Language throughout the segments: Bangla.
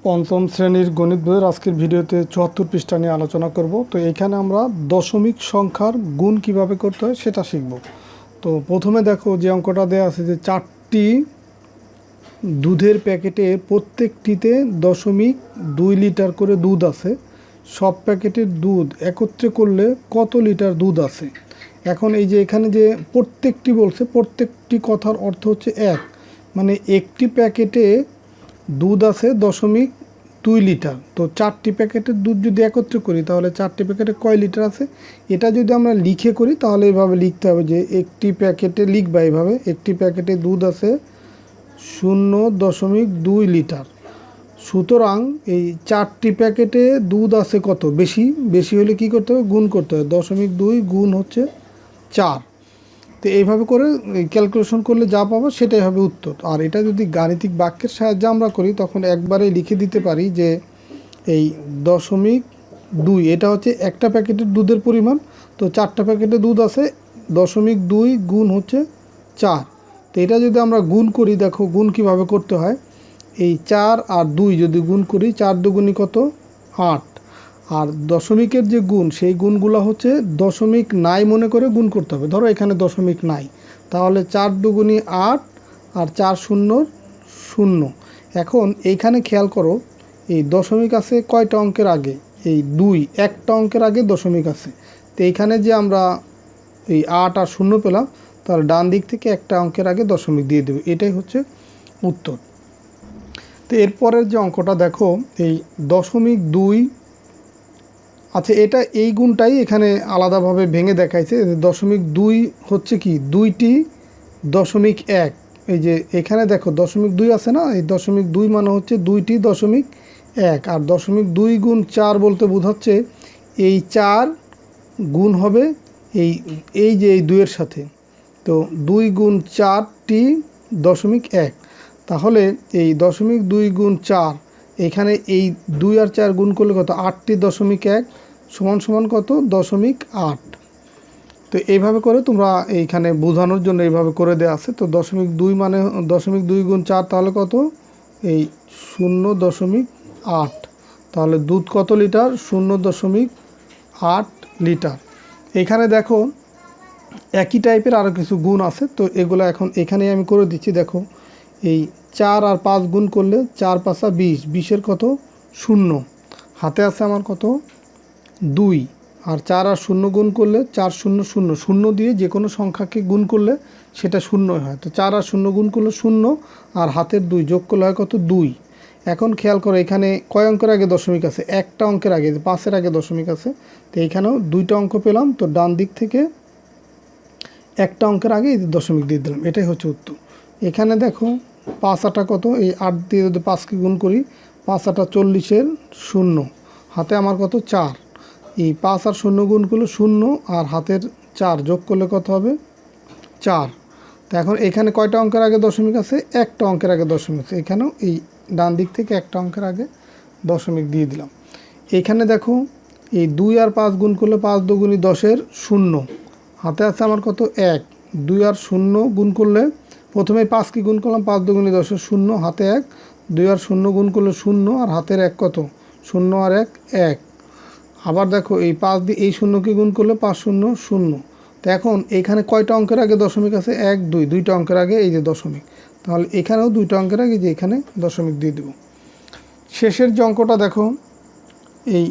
পঞ্চম শ্রেণীর গণিত বইয়ের আজকের ভিডিওতে ৭৪ পৃষ্ঠা নিয়ে আলোচনা করব। তো এখানে আমরা দশমিক সংখ্যার গুণ কিভাবে করতে হয় সেটা শিখব। তো প্রথমে দেখো যে অঙ্কটা দেওয়া আছে যে 4টি দুধের প্যাকেটে প্রত্যেকটিতে 0.2 লিটার করে দুধ আছে। সব প্যাকেটের দুধ একত্রে করলে কত লিটার দুধ আছে। এখন এই যে এখানে যে প্রত্যেকটি বলছে, প্রত্যেকটি কথার অর্থ হচ্ছে এক, মানে একটি প্যাকেটে দুধ আছে 0.2 লিটার। তো 4টি প্যাকেটের দুধ যদি একত্রে করি তাহলে 4টি প্যাকেটে কয় লিটার আছে। এটা যদি আমরা লিখে করি তাহলে এভাবে লিখতে হবে যে একটি প্যাকেটে, লিখবা এভাবে, একটি প্যাকেটে দুধ আছে 0.2 লিটার। সুতরাং এই 4টি প্যাকেটে দুধ আছে কত, বেশি। বেশি হলে কি করতে হবে, গুণ করতে হবে। 0.2 গুণ হচ্ছে 4। তো এইভাবে করে ক্যালকুলেশন করলে যা পাবো সেটাই হবে উত্তর। আর এটা যদি গাণিতিক বাক্যের সাহায্যে আমরা করি তখন একবারে লিখে দিতে পারি যে এই 0.2 এটা হচ্ছে একটা প্যাকেটের দুধের পরিমাণ। তো 4টা প্যাকেটে দুধ আছে, 0.2 গুণ হচ্ছে 4। তো এটা যদি আমরা গুণ করি, দেখো গুণ কিভাবে করতে হয়। এই 4 আর 2 যদি গুণ করি, 4 দুগুণি কত, 8। আর দশমিকের যে গুণ, সেই গুণগুলো হচ্ছে দশমিক নাই মনে করে গুণ করতে হবে। ধরো এখানে দশমিক নাই, তাহলে 4 দুগুণি 8 আর 4 শূন্য 0। এখন এইখানে খেয়াল করো, এই দশমিক আছে কয়টা অঙ্কের আগে, এই 2, একটা অঙ্কের আগে দশমিক আছে। তো এইখানে যে আমরা এই 8 আর 0 পেলাম, তাহলে ডান দিক থেকে একটা অঙ্কের আগে দশমিক দিয়ে দেবে, এটাই হচ্ছে উত্তর। তো এরপরের যে অঙ্কটা দেখো, এই 0.2, আচ্ছা এটা এই গুণটাই এখানে আলাদাভাবে ভেঙে দেখাইছে। 0.2 হচ্ছে কি, 2টি 0.1। এই যে এখানে দেখো 0.2 আছে না, এই 0.2 মানে হচ্ছে 2টি 0.1। আর 0.2 গুণ 4 বলতে বোঝাচ্ছে এই 4 গুণ হবে এই যে এই 2-এর সাথে। তো 2 গুণ 4টি 0.1। তাহলে এই 0.2 গুণ 4, এখানে এই 2 আর 4 গুণ করলে কত, 8টি 0.1 সমান সমান কত, 0.8। তো এইভাবে করে তোমরা এইখানে বোঝানোর জন্য এইভাবে করে দেওয়া আছে। তো 0.2 মানে 0.2 গুণ 4 তাহলে কত, এই 0.8। তাহলে দুধ কত লিটার, 0.8 লিটার। এখানে দেখো একই টাইপের আরও কিছু গুণ আছে। তো এগুলো এখন এখানেই আমি করে দিচ্ছি। দেখো এই 4 আর 5 গুণ করলে 4 5 20, 20-এর কত, 0। হাতে আছে আমার কত, 2। আর 4 আর 0 গুণ করলে 4 0 0, 0 দিয়ে যে কোনো সংখ্যাকে গুণ করলে সেটা 0 হয়। তো 4 আর 0 গুণ করলে 0, আর হাতের 2 যোগ করলে হয় কত, 2। এখন খেয়াল করো এখানে কয় অঙ্কের আগে দশমিক আছে, একটা অঙ্কের আগে, 5-এর আগে দশমিক আছে। তো এইখানেও 2টা অঙ্ক পেলাম। তো ডান দিক থেকে একটা অঙ্কের আগে এই দশমিক দিয়ে দিলাম, এটাই হচ্ছে উত্তর। এখানে দেখো 5 আটা কত, এই 8 দিয়ে যদি 5কে গুণ করি, 5 আটা 40-এর 0, হাতে আমার কত, 4। এই 5 আর 0 গুণ করলে 0, আর হাতের 4 যোগ করলে কত হবে, 4। তো এখন এখানে কয়টা অঙ্কের আগে দশমিক আছে, একটা অঙ্কের আগে দশমিক আছে। এখানেও এই ডান দিক থেকে একটা অঙ্কের আগে দশমিক দিয়ে দিলাম। এখানে দেখো এই 2 আর 5 গুণ করলে 5 দুগুণি 10-এর 0, হাতে আছে আমার কত, 1। 2 আর 0 গুণ করলে, প্রথমে 5কে গুণ করলাম, 5 দুগুণি 10-এর 0, হাতে 1। 2 আর 0 গুণ করলে 0, আর হাতের 1 কত, 0 আর 1 1। আবার দেখো এই 5 দিয়ে এই 0কে গুণ করলে 5 0 0। তো এখন এইখানে কয়টা অঙ্কের আগে দশমিক আছে, 1 2, 2টা অঙ্কের আগে এই যে দশমিক। তাহলে এখানেও 2টা অঙ্কের আগে যে এখানে দশমিক দিয়ে দেব। শেষের যে অঙ্কটা দেখো, এই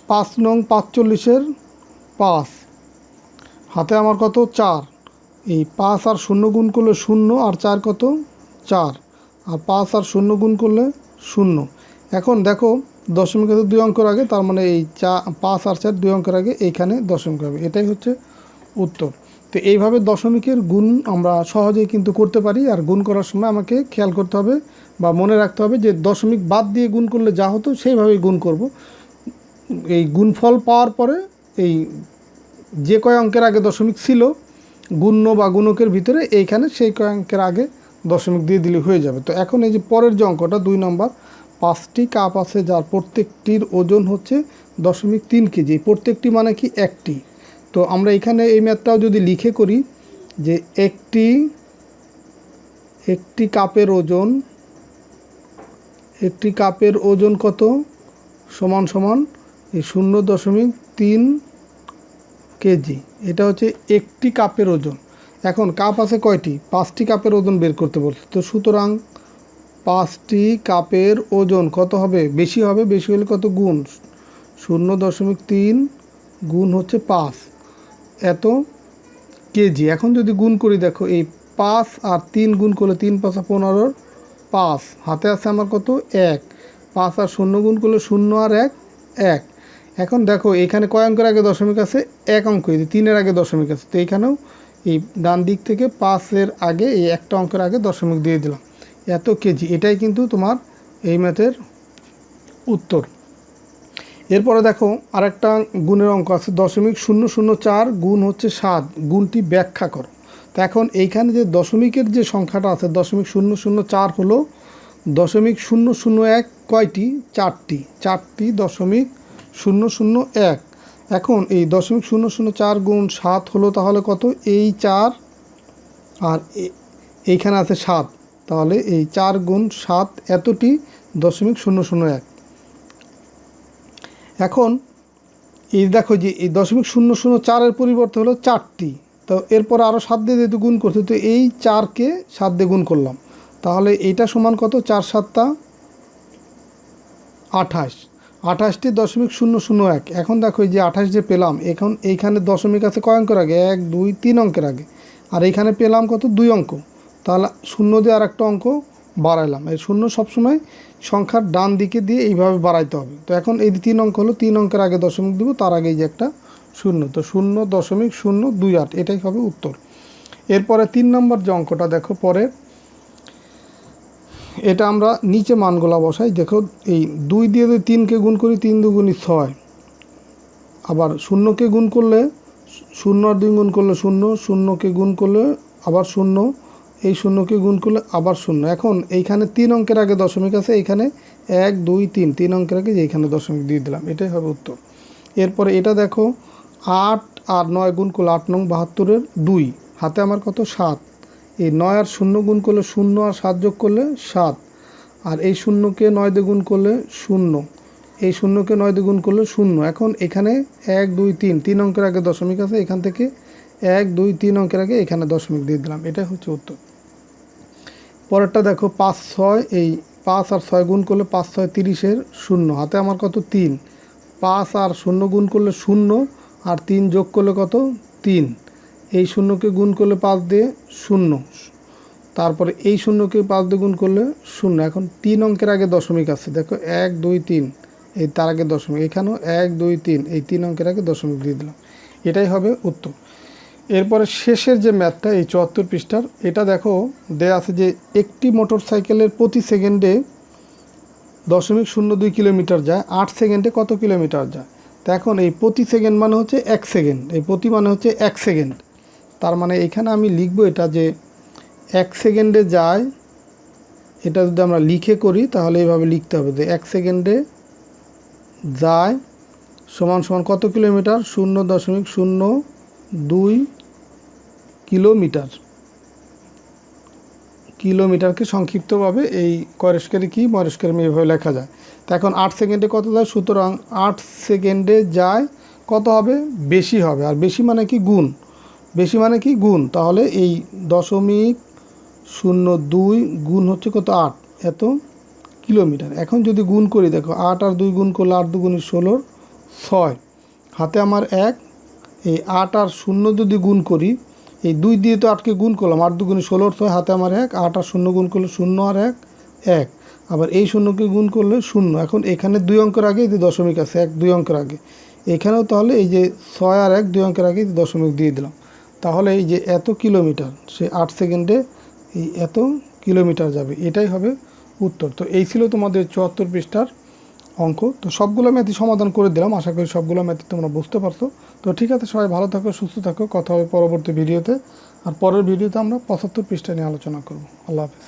5 নং 45-এর 5, হাতে আমার কত, 4। এই 5 আর 0 গুণ করলে 0, আর 4 কত, 4। আর 5 আর 0 গুণ করলে 0। এখন দেখো দশমিক আছে 2 অঙ্কের আগে, তার মানে এই 5 আর 4 2 অঙ্কের আগে এইখানে দশমিক হবে, এটাই হচ্ছে উত্তর। তো এইভাবে দশমিকের গুণ আমরা সহজেই কিন্তু করতে পারি। আর গুণ করার সময় আমাকে খেয়াল করতে হবে বা মনে রাখতে হবে যে দশমিক বাদ দিয়ে গুণ করলে যা হতো সেইভাবেই গুণ করব। এই গুণফল পাওয়ার পরে এই যে কয় অঙ্কের আগে দশমিক ছিল গুণ্য বা গুণকের ভিতরে, এইখানে সেই কয় অঙ্কের আগে দশমিক দিয়ে দিলে হয়ে যাবে। তো এখন এই যে পরের যে অঙ্কটা 2 নম্বর, 5টি কাপ আছে যার প্রত্যেকটির ওজন হচ্ছে 0.3 কেজি। প্রত্যেকটি মানে কি, একটি। তো আমরা এখানে এই ম্যাথটাও যদি লিখে করি যে একটি কাপের ওজন, একটি কাপের ওজন কত সমান সমান এই 0.3 কেজি। এটা হচ্ছে একটি কাপের ওজন। এখন কাপ আছে কয়টি? 5টি কাপের ওজন বের করতে বলছে। তো সুতরাং 5টি কাপের ওজন কত হবে? বেশি হবে। বেশি হলে কত? গুণ 0.3 গুণ হচ্ছে 5 এত কেজি। এখন যদি গুণ করি দেখো, এই 5 আর 3 গুণ করলে 3 5 15, 5 হাতে আছে আমার কত? 1। 5 আর 0 গুণ করলে 0 আর 1 1। এখন দেখো এখানে কয় অঙ্কের আগে দশমিক আছে? 1 অঙ্ক। এই 3-এর আগে দশমিক আছে, তো এইখানেও এই ডান দিক থেকে 5-এর আগে এই একটা অঙ্কের আগে দশমিক দিয়ে দিলাম, এত কেজি। এটাই কিন্তু তোমার এই ম্যাথের উত্তর। এরপরে দেখো আরেকটা গুণের অঙ্ক আছে, 0.004 গুণ হচ্ছে 7, গুণটি ব্যাখ্যা করো। তো এখন এইখানে যে দশমিকের যে সংখ্যাটা আছে 0.004 হলো 0.001 কয়টি? 4টি। 4টি 0.001। এখন এই 0.004 গুণ 7 হলো তাহলে কত? এই 4 আর এইখানে আছে 7, তাহলে এই 4 গুণ 7 এতটি 0.001। এখন এই দেখো যে এই 0.004-এর পরিবর্তে হলো 4টি, তো এরপর আরও 7 দিয়ে যেহেতু গুণ করছে, তো এই 4-কে 7 দিয়ে গুণ করলাম, তাহলে এইটা সমান কত? 4 7 28, 28টি 0.001। এখন দেখো এই যে 28 যে পেলাম, এখন এইখানে দশমিক আছে কয় অঙ্কের আগে? 1 2 3 অঙ্কের আগে, আর এইখানে পেলাম কত? 2 অঙ্ক, তাহলে 0 দিয়ে আর একটা অঙ্ক বাড়াইলাম। এই 0 সবসময় সংখ্যার ডান দিকে দিয়ে এইভাবে বাড়াইতে হবে। তো এখন এই 3 অঙ্ক হলো, 3 অঙ্কের আগে দশমিক দেবো, তার আগে এই যে একটা 0, তো 0.028, এটাই হবে উত্তর। এরপরে 3 নম্বর যে অঙ্কটা দেখো পরে, এটা আমরা নিচে মানগুলা বসাই। দেখো এই 2 দিয়ে যদি 3-কে গুণ করি, 3 2 6, আবার 0-কে গুণ করলে 0 আর 2 গুণ করলে 0, 0-কে গুণ করলে আবার 0, এই 0-কে গুণ করলে আবার 0। এখন এইখানে 3 অঙ্কের আগে দশমিক আছে, এইখানে 1 2 3 অঙ্কের আগে যে এইখানে দশমিক দিয়ে দিলাম, এটাই হবে উত্তর। এরপরে এটা দেখো 8 আর 9 গুণ করলে 8 নং 72-এর 2, হাতে আমার কত? 7। এই 9 আর 0 গুণ করলে 0 আর 7 যোগ করলে 7, আর এই 0-কে 9 দিয়ে গুণ করলে 0, এই 0-কে 9 দিয়ে গুণ করলে 0। এখন এখানে 1 2 3 অঙ্কের আগে দশমিক আছে, এখান থেকে 1 2 3 অঙ্কের আগে এখানে দশমিক দিয়ে দিলাম, এটাই হচ্ছে উত্তর। পরেরটা দেখো 5 6, এই 5 আর 6 গুণ করলে 5 6 30-এর 0, হাতে আমার কত? 3। 5 আর 0 গুণ করলে 0, আর 3 যোগ করলে কত? 3। এই 0-কে গুণ করলে 5 দিয়ে 0, তারপরে এই 0-কে 5 দিয়ে গুণ করলে 0। এখন 3 অঙ্কের আগে দশমিক আছে, দেখো 1 2 3, এই তার আগে দশমিক, এখানেও 1 2 3, এই 3 অঙ্কের আগে দশমিক দিয়ে দিলাম, এটাই হবে উত্তর। এরপরে শেষের যে ম্যাথটা এই 74 পৃষ্ঠার, এটা দেখো দেয়া আছে যে একটি মোটর সাইকেলের প্রতি সেকেন্ডে 0.02 কিলোমিটার যায়, 8 সেকেন্ডে কত কিলোমিটার যায়? তো এখন এই প্রতি সেকেন্ড মানে হচ্ছে 1 সেকেন্ড, এই প্রতি মানে হচ্ছে 1 সেকেন্ড, তার মানে এখানে আমি লিখবো এটা যে 1 সেকেন্ডে যায়, এটা যদি আমরা লিখে করি তাহলে এইভাবে লিখতে হবে যে 1 সেকেন্ডে যায় সমান সমান কত কিলোমিটার? 0.02 কিলোমিটার। কিলোমিটারকে সংক্ষিপ্তভাবে এই করেস্কারি কি মরেস্কারি এভাবে লেখা যায়। তো এখন 8 সেকেন্ডে কত যায়? সুতরাং 8 সেকেন্ডে যায় কত হবে? বেশি হবে। আর বেশি মানে কি? গুণ। বেশি মানে কি? গুণ। তাহলে এই 0.02 গুণ হচ্ছে কত? 8, এত কিলোমিটার। এখন যদি গুণ করি দেখো 8 আর 2 গুণ করলে 8 2 16, 6, হাতে আমার 1, এই 8 আর 0 যদি গুণ করি, এই 2 দিয়ে তো 8-কে গুণ করলাম, 8 2 16, 6, হাতে আমার 1, 8 আর 0 গুণ করলে 0 আর 1 1, আবার এই 0-কে গুণ করলে 0। এখন এখানে 2 অঙ্কের আগে এই যে দশমিক আছে, 1 2 অঙ্কের আগে, এখানেও তাহলে এই যে 6 আর 1 2 অঙ্কের আগে দশমিক দিয়ে দিলাম, তাহলে এই যে এত কিলোমিটার সে 8 সেকেন্ডে এই এত কিলোমিটার যাবে, এটাই হবে উত্তর। তো এই ছিল তোমাদের 74 পৃষ্ঠার অঙ্ক। তো সবগুলো ম্যাথই সমাধান করে দিলাম, আশা করি সবগুলো ম্যাথই তোমরা বুঝতে পারছো। তো ঠিক আছে, সবাই ভালো থাকো, সুস্থ থাকো, কথা হবে পরবর্তী ভিডিওতে। আর পরের ভিডিওতে আমরা 75 পৃষ্ঠা নিয়ে আলোচনা করব। আল্লাহ হাফেজ।